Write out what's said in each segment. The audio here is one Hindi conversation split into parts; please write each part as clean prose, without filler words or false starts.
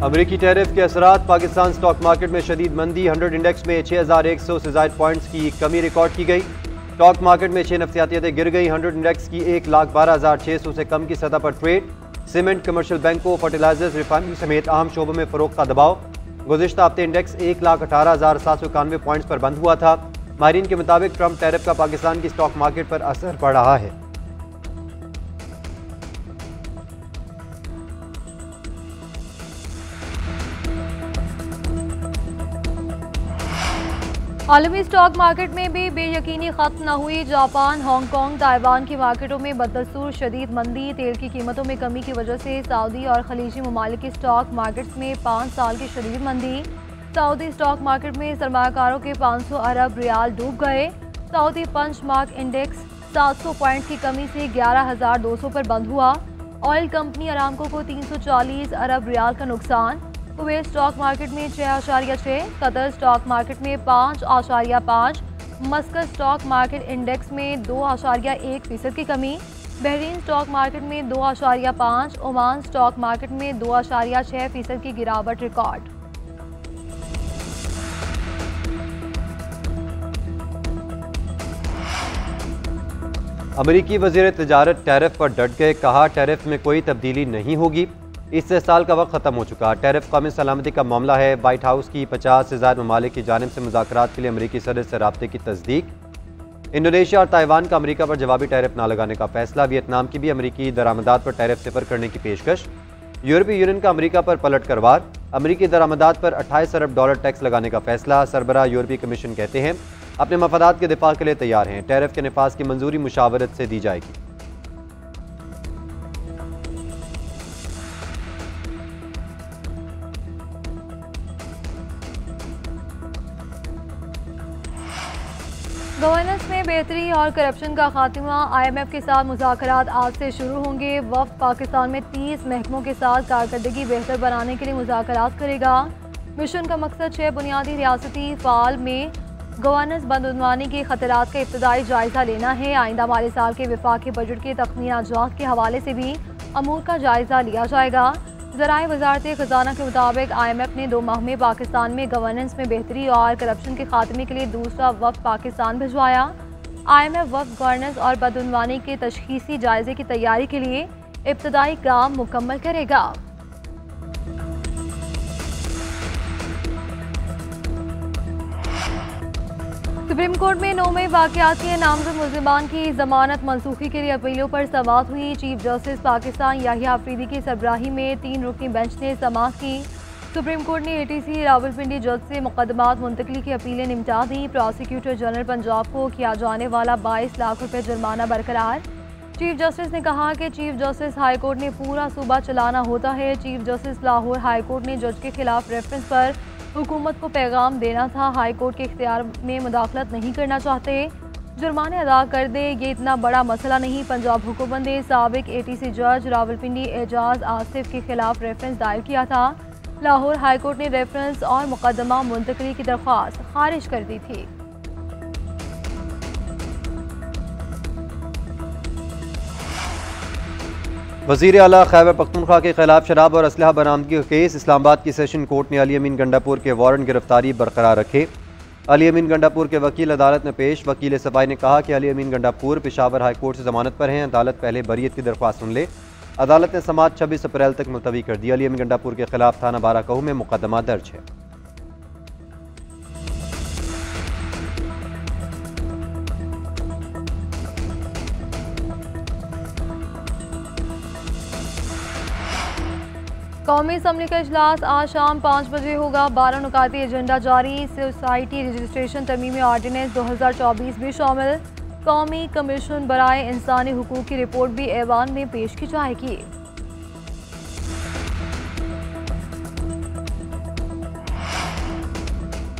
अमरीकी टैरिफ के असरात, पाकिस्तान स्टॉक मार्केट में शदीद मंदी। 100 इंडेक्स में 6100 से ज़ायद पॉइंट्स की कमी रिकॉर्ड की गई। स्टॉक मार्केट में 6 नफ्सियातियतें गिर गई। 100 इंडेक्स की 1,12,600 से कम की सतह पर ट्रेड। सीमेंट, कमर्शियल बैंकों, फर्टिलाइजर्स, रिफाइनरी समेत अहम शोबों में फरोख्त का दबाव। गुज़िश्ता हफ्ते इंडेक्स 1,18,791 पॉइंट्स पर बंद हुआ था। माहिरीन के मुताबिक ट्रंप टैरिफ का पाकिस्तान की स्टॉक मार्केट पर असर पड़ रहा है। आलमी स्टॉक मार्केट में भी बेयकीनी खत्म न हुई। जापान, हांगकांग, ताइवान की मार्केटों में बदस्तूर शदीद मंदी। तेल की कीमतों में कमी की वजह से सऊदी और खलीजी ममालिक की स्टॉक मार्केट्स में 5 साल की शदीद मंदी। सऊदी स्टॉक मार्केट में सरमाकारों के 500 अरब रियाल डूब गए। सऊदी पंचमार्क इंडेक्स 700 पॉइंट की कमी से 11,200 पर बंद हुआ। ऑयल कंपनी अरामको को 340 अरब रियाल का नुकसान। कुवैत स्टॉक मार्केट में 6.6, कतर स्टॉक मार्केट में 5.5, मस्कत स्टॉक मार्केट इंडेक्स में 2.1% की कमी। बहरीन स्टॉक मार्केट में 2.5, ओमान स्टॉक मार्केट में 2.6% की गिरावट रिकॉर्ड। अमरीकी वज़ीर तिजारत टैरिफ पर डट गए। कहा, टैरिफ में कोई तब्दीली नहीं होगी। इससे साल का वक्त ख़त्म हो चुका। टैरिफ कौमी सलामती का मामला है। वाइट हाउस की 50 से ज़ायद ममालिक की जानिब से मुज़ाकरात के लिए अमरीकी सदर से राब्ते की तस्दीक। इंडोनेशिया और ताइवान का अमरीका पर जवाबी टैरिफ ना लगाने का फैसला। वियतनाम की भी अमरीकी दरामदात पर टैरिफ सिफर करने की पेशकश। यूरोपीय यूनियन का अमरीका पर पलट कर वार। अमरीकी दरामदात पर 28 अरब डॉलर टैक्स लगाने का फैसला। सरबराह यूरोपीय कमीशन कहते हैं अपने मफादात के दिफा के लिए तैयार हैं। टैरिफ के नफाज की मंजूरी मुशावरत से दी जाएगी। गवर्नेंस में बेहतरी और करप्शन का खात्मा। IMF के साथ मुज़ाकरात आज से शुरू होंगे। वफ़द पाकिस्तान में 30 महकमों के साथ कारकर्दगी बेहतर बनाने के लिए मुज़ाकरात करेगा। मिशन का मकसद 6 बुनियादी रियासती फ़ाल में गवर्नेंस बदउनवानी के खतरात का इब्तदाई जायज़ा लेना है। आइंदा माली साल के वफाकी बजट के तखमीना जात के हवाले से भी अमूर का जायज़ा लिया जाएगा। ज़राए वज़ारत ख़ज़ाना के मुताबिक IMF ने 2 माह में पाकिस्तान में गवर्नेंस में बेहतरी और करप्शन के खात्मे के लिए दूसरा वफ़द पाकिस्तान भिजवाया। IMF वफ़द गवर्नेंस और बदउनवानी के तशख़ीसी जायज़े की तैयारी के लिए इब्तदाई काम मुकम्मल करेगा। सुप्रीम कोर्ट में 9 मई वाक़यात के नामज़द मुल्ज़िमान की ज़मानत मनसूखी के लिए अपीलों पर समाअत हुई। चीफ जस्टिस पाकिस्तान याहिया अफरीदी की सरबराही में 3 रुकनी बेंच ने समाअत की। सुप्रीम कोर्ट ने ATC रावलपिंडी जज से मुकदमात मुंतकली की अपीलें निपटा दी। प्रोसिक्यूटर जनरल पंजाब को किया जाने वाला 22 लाख रुपये जुर्माना बरकरार। चीफ जस्टिस ने कहा कि चीफ जस्टिस हाई कोर्ट ने पूरा सूबा चलाना होता है। Chief justice Lahore high court ने जज के खिलाफ रेफरेंस पर हुकूमत को पैगाम देना था। हाई कोर्ट के इख्तियार में मुदाखलत नहीं करना चाहते, जुर्माने अदा कर दे, ये इतना बड़ा मसला नहीं। पंजाब हुकूमत ने साबिक ATC जज रावलपिंडी एजाज आसिफ के खिलाफ रेफरेंस दायर किया था। लाहौर हाई कोर्ट ने रेफरेंस और मुकदमा मुंतकली की दरख्वास्त खारिज कर दी थी। वज़ीर आला खैबर पख्तूनख्वा के खिलाफ शराब और असलहा बरामदगी का केस। इस्लामाबाद की सेशन कोर्ट ने अली अमीन गंडापुर के वारंट गिरफ्तारी बरकरार रखे। अली अमीन गंडापुर के वकील अदालत में पेश। वकील सफाई ने कहा कि अली अमीन गंडापुर पेशावर हाई कोर्ट से जमानत पर हैं। अदालत पहले बरीयत की दरख्वास्त सुन ले। अदालत ने समाअत 26 अप्रैल तक मुलतवी कर दी। अली अमीन गंडापुर के खिलाफ थाना बाराकहू में मुकदमा दर्ज है। कौमी असम्बली का इजलास आज शाम 5 बजे होगा। 12 नुकाती एजेंडा जारी। सोसाइटी रजिस्ट्रेशन तरमीमी आर्डिनेंस 2024 भी शामिल। कौमी कमीशन बराए इंसानी हुकूक की रिपोर्ट भी ऐवान में पेश की जाएगी।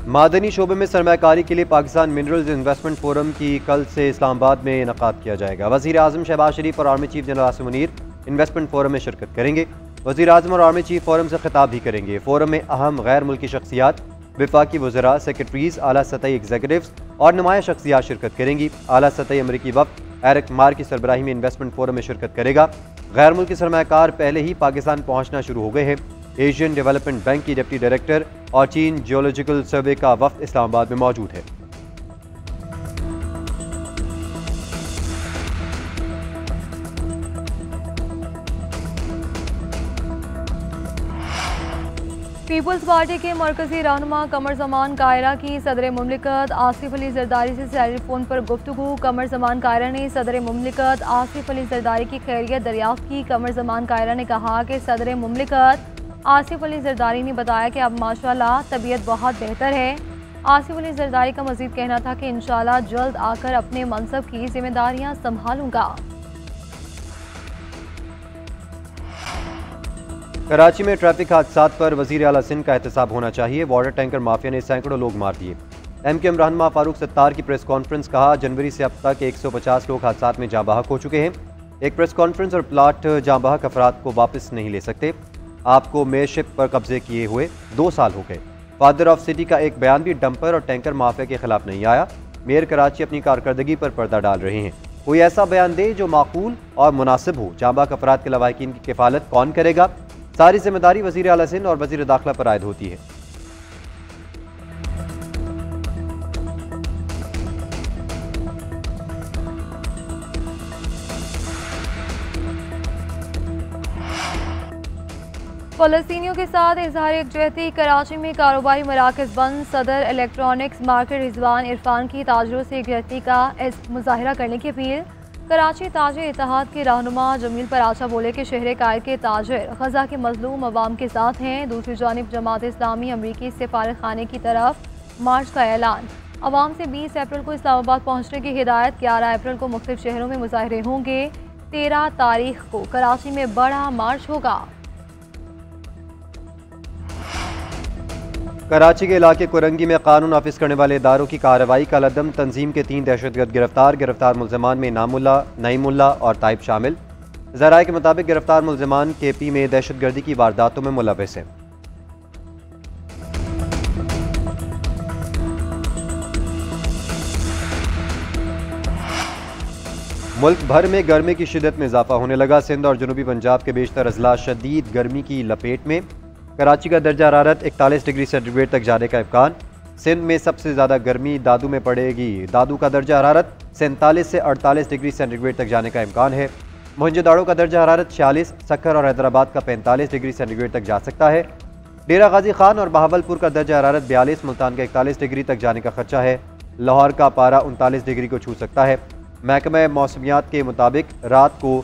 मादनी शोबे में सरमाकारी के लिए पाकिस्तान मिनरल्स इन्वेस्टमेंट फोरम की कल से इस्लामाबाद में इनकाद किया जाएगा। वज़ीर आज़म शहबाज शरीफ और army chief general Asim Munir investment forum में शिरकत करेंगे। वज़ीर आज़म और आर्मी चीफ फोरम से खिताब भी करेंगे। फोरम में अहम गैर मुल्की शख्सियात, वफाकी वज़रा, सेक्रेटरीज, आला सतही एग्जीक्यूटिव्स और नुमाया शख्सियात शिरकत करेंगी। आला सतही अमरीकी वफ़द एरिक मार की सरबराही में इन्वेस्टमेंट फोरम में शिरकत करेगा। गैर मुल्की सरमाकार पहले ही पाकिस्तान पहुँचना शुरू हो गए हैं। एशियन डेवलपमेंट बैंक की डिप्टी डायरेक्टर और चीन जियोलॉजिकल सर्वे का वफ्द इस्लामाबाद में मौजूद है। पीपल्स पार्टी के मरकजी रहनुमा कमर जमान कायरा की सदर मुमलिकत आसिफ अली जरदारी से टेलीफोन पर गुफ्तगू। कमर जमान कायरा ने सदर मुमलिकत आसिफ अली जरदारी की खैरियत दरियाफ्त की। कमर जमान कायरा ने कहा कि सदर मुमलिकत आसिफ अली जरदारी ने बताया कि अब माशाल्लाह तबीयत बहुत बेहतर है। आसिफ अली जरदारी का मजीद कहना था कि इंशाल्लाह जल्द आकर अपने मनसब की जिम्मेदारियां संभालूंगा। कराची में ट्रैफिक हादसात पर वजीर आला सिंध का एहतसाब होना चाहिए। वाटर टैंकर माफिया ने सैकड़ों लोग मार दिए। MQM रहनुमा फारूक सत्तार की प्रेस कॉन्फ्रेंस। कहा जनवरी से अब तक 150 लोग हादसात में जाँ बहक हो चुके हैं। एक प्रेस कॉन्फ्रेंस और प्लाट जाँ बहक अफराद को वापस नहीं ले सकते। आपको मेयरशिप पर कब्जे किए हुए 2 साल हो गए। फादर ऑफ सिटी का एक बयान भी डंपर और टैंकर माफिया के खिलाफ नहीं आया। मेयर कराची अपनी कारकर्दगी पर पर्दा डाल रहे हैं। कोई ऐसा बयान दे जो माकूल और मुनासिब हो। जाँ बहक अफराद के लवाहिकीन की किफालत कौन करेगा? सारी जिम्मेदारी वजीर आला सिंध और वजीर दाखिला पर आयद होती है। फलस्तीनियों के साथ इजहार यकजहती। कराची में कारोबारी मराकज़ बंद। सदर इलेक्ट्रॉनिक्स मार्केट रिजवान इरफान की ताजरों से यकजहती का मुजाहिरा करने की अपील। कराची ताजिर इत्तेहाद के रहनुमा जमील पराचा बोले कि शहर कायर के ताजिर गजा के मजलूम अवाम के साथ हैं। दूसरी जानिब जमात इस्लामी अमरीकी सफारत खाने की तरफ मार्च का ऐलान। अवाम से 20 अप्रैल को इस्लामाबाद पहुँचने की हिदायत। 11 अप्रैल को मुख्तलिफ शहरों में मुजाहरे होंगे। 13 तारीख को कराची में बड़ा मार्च होगा। कराची के इलाके कुरंगी में कानून नाफिज करने वाले इदारों की कार्रवाई का लदम। तंजीम के 3 दहशतगर्द गिरफ्तार मुल्ज़मान में नामुल्ला, नईमुल्ला और ताइब शामिल। ज़राए के मुताबिक गिरफ्तार मुल्ज़मान KP में दहशतगर्दी की वारदातों में मुलव्वस हैं। मुल्क भर में गर्मी की शिद्दत में इजाफा होने लगा। सिंध और जनूबी पंजाब के बेशतर अजला शदीद गर्मी की लपेट में। कराची का दर्जा हरारत 41 डिग्री सेंटीग्रेड तक जाने का इम्कान। सिंध में सबसे ज़्यादा गर्मी दादू में पड़ेगी। दादू का दर्जा हरारत 47 से 48 डिग्री सेंटीग्रेड तक जाने का इम्कान है। मोहनजोदाड़ो का दर्जा हरारत 46, सक्कर और हैदराबाद का 45 डिग्री सेंटीग्रेड तक जा सकता है। डेरा गाजी खान और बहावलपुर का दर्जा हरारत 42, मुल्तान का 41 डिग्री तक जाने का खर्चा है। लाहौर का पारा 39 डिग्री को छू सकता है। महकमा मौसमियात के मुताबिक रात को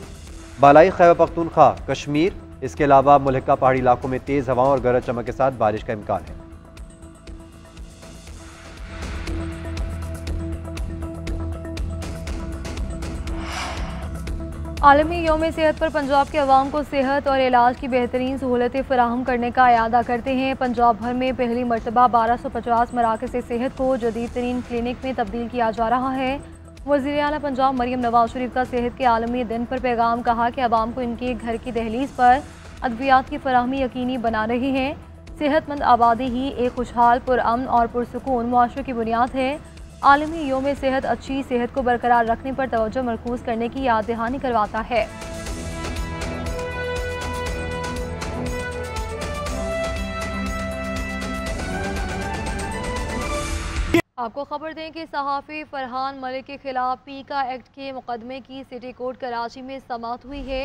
बालाई खैबर पख्तूनख्वा, कश्मीर, इसके अलावा मुल्क का पहाड़ी इलाकों में तेज़ हवाओं और गरज चमक के साथ बारिश का इम्कान है। आलमी यौम सेहत पर पंजाब के अवाम को सेहत और इलाज की बेहतरीन सहूलतें फराहम करने का इरादा करते हैं। पंजाब भर में पहली मरतबा 1250 मराकज़ सेहत को जदीद तरीन क्लिनिक में तब्दील किया जा रहा है। वज़ीर आला पंजाब मरियम नवाज शरीफ का सेहत के आलमी दिन पर पैगाम। कहा कि अवाम को इनके घर की दहलीज पर अद्वियात की फराहमी यकीनी बना रही है। सेहतमंद आबादी ही एक खुशहाल, पुरअमन और पुरसुकून मुआशरे की बुनियाद है। आलमी यौम सेहत अच्छी सेहत को बरकरार रखने पर तवज्जो मरकूज करने की याद दहानी करवाता है। आपको खबर दें कि सहाफ़ी फरहान मलिक के खिलाफ पीका एक्ट के मुकदमे की सिटी कोर्ट कराची में समाअत हुई है।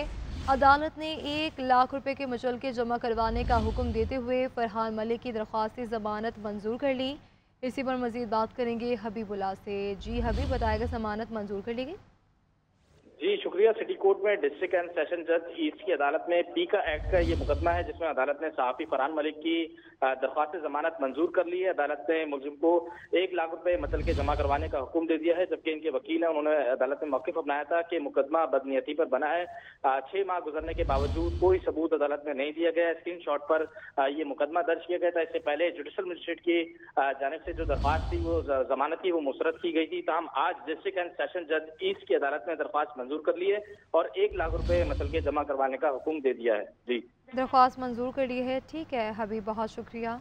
अदालत ने 1 लाख रुपए के मुचलके जमा करवाने का हुक्म देते हुए फरहान मलिक की दरख्वास्त जमानत मंजूर कर ली। इसी पर मजीद बात करेंगे हबीबुल्लाह से। जी हबीब, बताएगा जमानत मंजूर कर ली गई? जी शुक्रिया। सिटी कोर्ट में डिस्ट्रिक्ट एंड सेशन जज ईस्ट की अदालत में पीका एक्ट का ये मुकदमा है जिसमें अदालत ने सहाफ़ी फरहान मलिक की दरख्वास्त जमानत मंजूर कर ली है। अदालत ने मुलजिम को 1 लाख रुपए मुतलके जमा करवाने का हुक्म दे दिया है, जबकि इनके वकील हैं उन्होंने अदालत में मौक़िफ़ अपनाया था कि मुकदमा बदनीयती पर बना है। 6 माह गुजरने के बावजूद कोई सबूत अदालत में नहीं दिया गया। स्क्रीनशॉट पर ये मुकदमा दर्ज किया गया था। इससे पहले जुडिशल मजिस्ट्रेट की जानिब से जो दरख्वास्त थी वो जमानत की वो मुस्तरद की गई थी। ताहम आज डिस्ट्रिक्ट एंड सेशन जज ईस्ट की अदालत ने दरख्वास्त मंजूर कर ली है और 1 लाख रुपए मुतलके जमा करवाने का हुक्म दे दिया है। जी, दरख्वास्त मंजूर कर ली है। ठीक है हबीब, बहुत शुक्रिया।